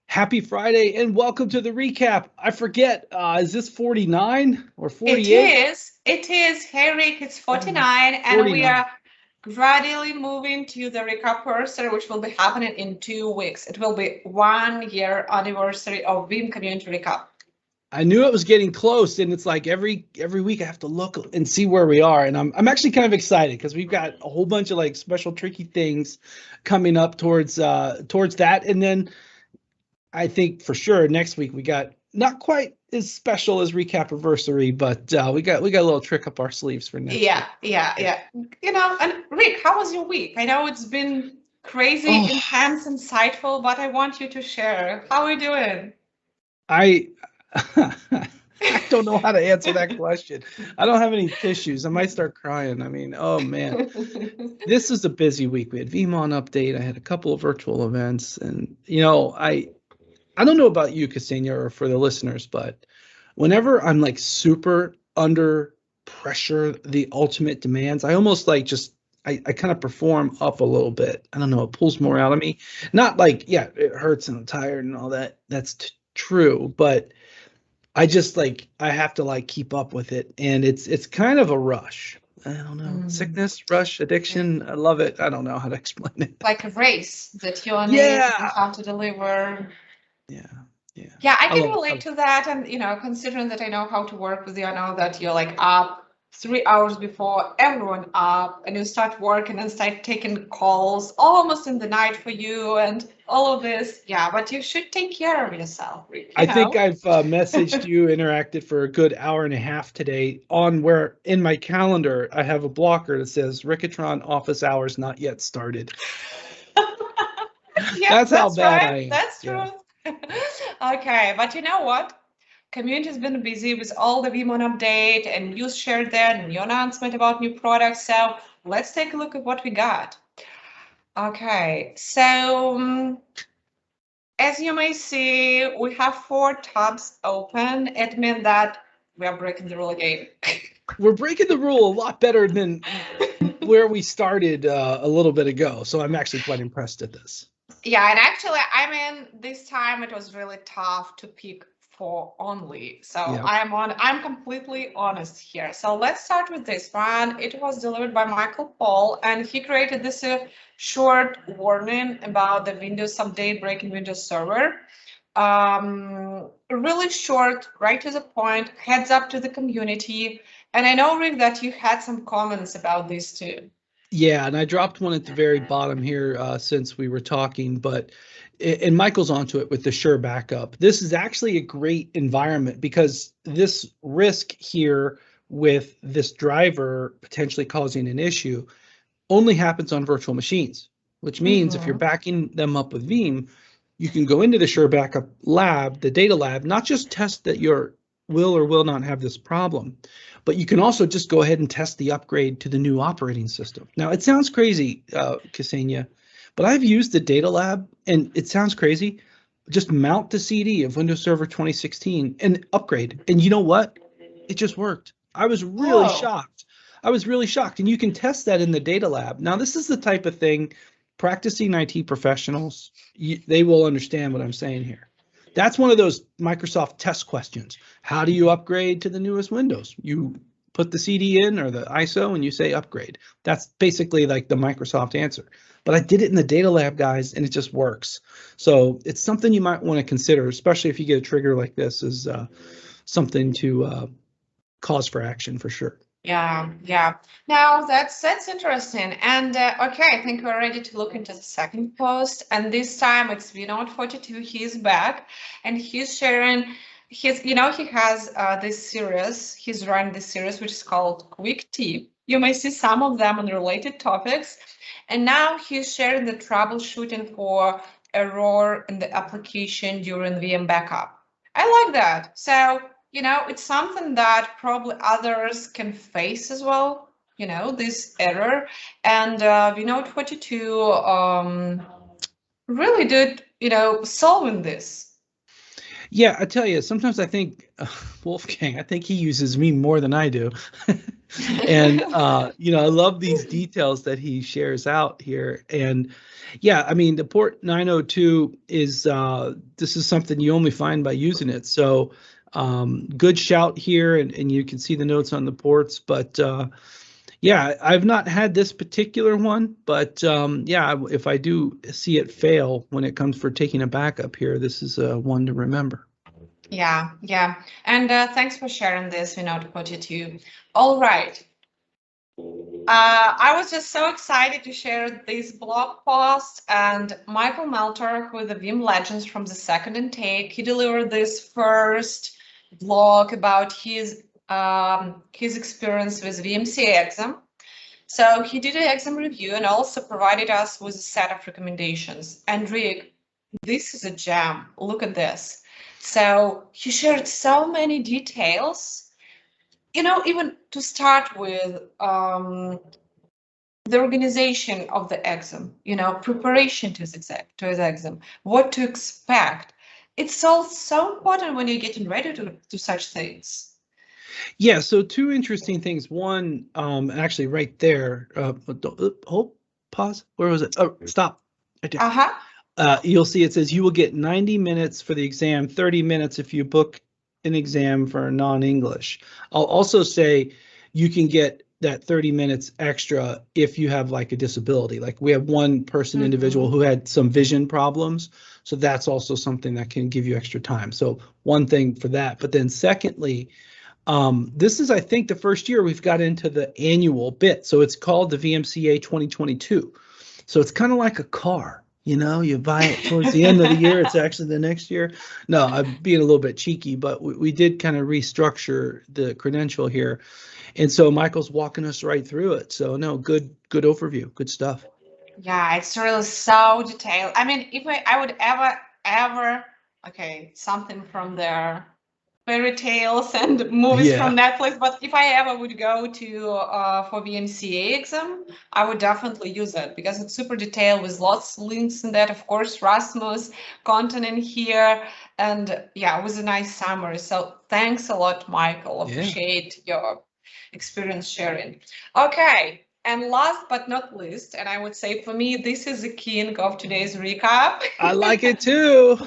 Happy Friday and welcome to the recap. I forget, is this 49 or It 48? is. It is. Hey, Rick, it's 49, and we 49. are gradually moving to the anniversary, which will be happening in 2 weeks. It will be 1 year anniversary of Veeam Community Recap. I knew it was getting close, and it's like every week I have to look and see where we are, and I'm actually kind of excited because we've got a whole bunch of like special tricky things coming up towards that, and then I think for sure next week we got not quite as special as recap anniversary, but we got a little trick up our sleeves for next Yeah, week. yeah, Yeah. yeah. And Rick, how was your week? I know it's been crazy, Oh, intense, insightful, but I want you to share. How are you doing? I I don't know how to answer that question. I don't have any tissues. I might start crying. I mean, oh man, this is a busy week. We had VMon update. I had a couple of virtual events, and I don't know about you, Kseniya, or for the listeners, but whenever I'm like super under pressure, the ultimate demands, I almost like just I kind of perform up a little bit. I don't know, it pulls more out of me. Not like, yeah, it hurts and I'm tired and all that. That's true, but I just like I have to like keep up with it, and it's kind of a rush. I don't know, Mm. sickness, rush, addiction. I love it. I don't know how to explain it. Like a race that you need, you Yeah, have to deliver. yeah, yeah. Yeah, I I can love it. relate to that. And, considering that I know how to work with you, I know that you're like up 3 hours before everyone up and you start working and start taking calls almost in the night for you and all of this. Yeah, but you should take care of yourself, Rick, I think I've messaged you, interacted for a good hour and a half today on where in my calendar I have a blocker that says Rickatron office hours not yet started. Yep, That's how that's bad right. I am. That's Yeah. true. Okay, but you know what? Community has been busy with all the Vimon update and news shared there and new announcement about new products. So let's take a look at what we got. Okay, so as you may see, we have 4 tabs open. It means that we are breaking the rule again. We're breaking the rule a lot better than where we started a little bit ago. So I'm actually quite impressed at this. Yeah, and actually, I mean, this time it was really tough to pick four only. So Yeah. I'm completely honest here. So let's start with this one. It was delivered by Michael Paul, and he created this short warning about the Windows update breaking Windows Server. Really short, right to the point, heads up to the community. And I know, Rick, that you had some comments about this too. Yeah, and I dropped one at the very bottom here since we were talking, but and Michael's onto it with the sure backup. This is actually a great environment because this risk here with this driver potentially causing an issue only happens on virtual machines, which means if you're Mhm. backing them up with Veeam, you can go into the sure backup lab, the data lab, not just test that your will or will not have this problem, but you can also just go ahead and test the upgrade to the new operating system. Now, it sounds crazy, Ksenia, but I've used the data lab and it sounds crazy. Just mount the CD of Windows Server 2016 and upgrade. And you know what? It just worked. I was really Oh. shocked. I was really shocked. And you can test that in the data lab. Now, this is the type of thing practicing IT professionals, they will understand what I'm saying here. That's one of those Microsoft test questions. How do you upgrade to the newest Windows? You put the CD in or the ISO and you say upgrade. That's basically like the Microsoft answer. But I did it in the data lab, guys, and it just works. So it's something you might want to consider, especially if you get a trigger like this, is something to cause for action for sure. Yeah, yeah. Now that's interesting. And okay, I think we're ready to look into the second post. And this time it's Vinod42. He's back, and he's sharing his. He has this series. He's running this series which is called Quick Tip. You may see some of them on related topics. And now he's sharing the troubleshooting for error in the application during VM backup. I like that. So it's something that probably others can face as well, this error. And Vinode42 really did, solving this. Yeah, I tell you, sometimes I think Wolfgang, I think he uses me more than I do. And I love these details that he shares out here. And yeah, I mean, the port 902 is this is something you only find by using it. So good shout here, and you can see the notes on the ports. But yeah, I've not had this particular one, but yeah, if I do see it fail when it comes for taking a backup here, this is one to remember. Yeah, yeah. And thanks for sharing this, Vinod 42. All right. I was just so excited to share this blog post, and Michael Melter, who is the Veeam Legends from the second intake, he delivered this first blog about his experience with VMCA exam. So he did an exam review and also provided us with a set of recommendations. And Rick, this is a gem. Look at this. So he shared so many details, even to start with the organization of the exam, preparation to his exam, what to expect. It's all so important when you're getting ready to such things. Yeah, so two interesting things. One, actually right there, hold, pause. Where was it? Oh, stop. Right there. You'll see it says you will get 90 minutes for the exam, 30 minutes if you book an exam for non-English. I'll also say you can get that 30 minutes extra if you have like a disability. Like we have one person, individual who had some vision problems. So that's also something that can give you extra time. So one thing for that. But then secondly, this is, I think, the first year we've got into the annual bit. So it's called the VMCA 2022. So it's kind of like a car. You buy it towards the end of the year. It's actually the next year. No, I'm being a little bit cheeky, but we did kind of restructure the credential here. And so Michael's walking us right through it. So no, good overview. Good stuff. Yeah, it's really so detailed. I mean, if I would ever, okay, something from their fairy tales and movies from Netflix, but if I ever would go to for VMCA exam, I would definitely use it because it's super detailed with lots of links in that. Of course, Rasmus content in here, and yeah, it was a nice summary. So thanks a lot, Michael. Appreciate your experience sharing. Okay. And last but not least, and I would say for me, this is the king of today's recap. I like it too.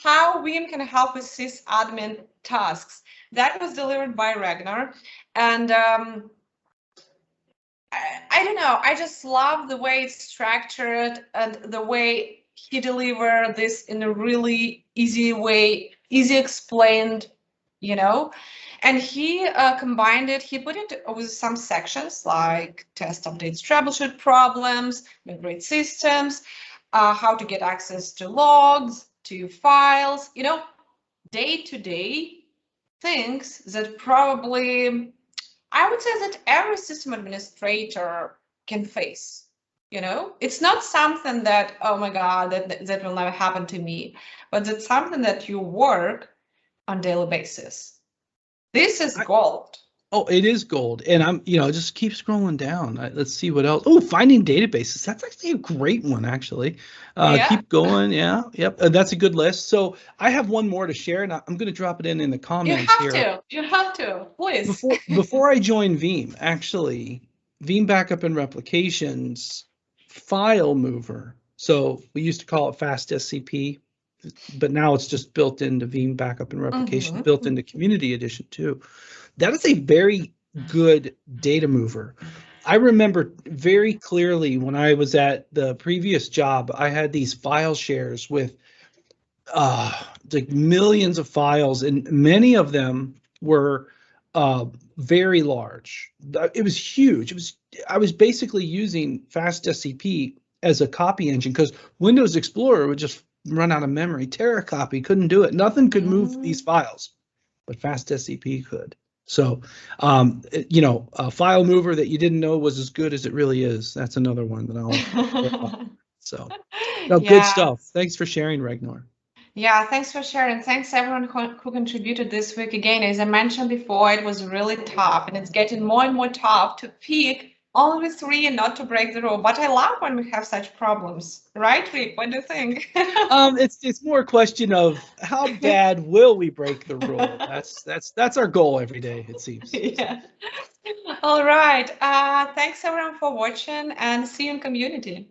How Veeam can help with sysadmin tasks. That was delivered by Ragnar. And I don't know, I just love the way it's structured and the way he delivered this in a really easy way, easy explained, And he combined it, he put it with some sections like test updates, troubleshoot problems, migrate systems, how to get access to logs, to files, day-to-day things that probably, I would say that every system administrator can face. It's not something that, oh my God, that will never happen to me, but it's something that you work on a daily basis. This is gold. Oh, it is gold. And I'm, just keep scrolling down. Let's see what else. Oh, finding databases. That's actually a great one, actually. Keep going. Yeah. Yep. That's a good list. So I have one more to share, and I'm going to drop it in the comments here. You have to, please. Before I joined Veeam, actually, Veeam Backup and Replications file mover. So we used to call it Fast SCP, but now it's just built into Veeam Backup and Replication, built into Community Edition too. That is a very good data mover. I remember very clearly when I was at the previous job, I had these file shares with like millions of files, and many of them were very large. It was huge. I was basically using Fast SCP as a copy engine because Windows Explorer would just run out of memory. Terracopy couldn't do it. Nothing could move these files, but Fast SCP could. So, a file mover that you didn't know was as good as it really is. That's another one that I'll. So, no, good stuff. Thanks for sharing, Ragnar. Yeah, thanks for sharing. Thanks everyone who contributed this week. Again, as I mentioned before, it was really tough, and it's getting more and more tough to pick Always 3 and not to break the rule. But I love when we have such problems, right, Rick? What do you think? It's more a question of how bad will we break the rule. That's our goal every day, it seems. Yeah. All right. Thanks everyone for watching, and see you in community.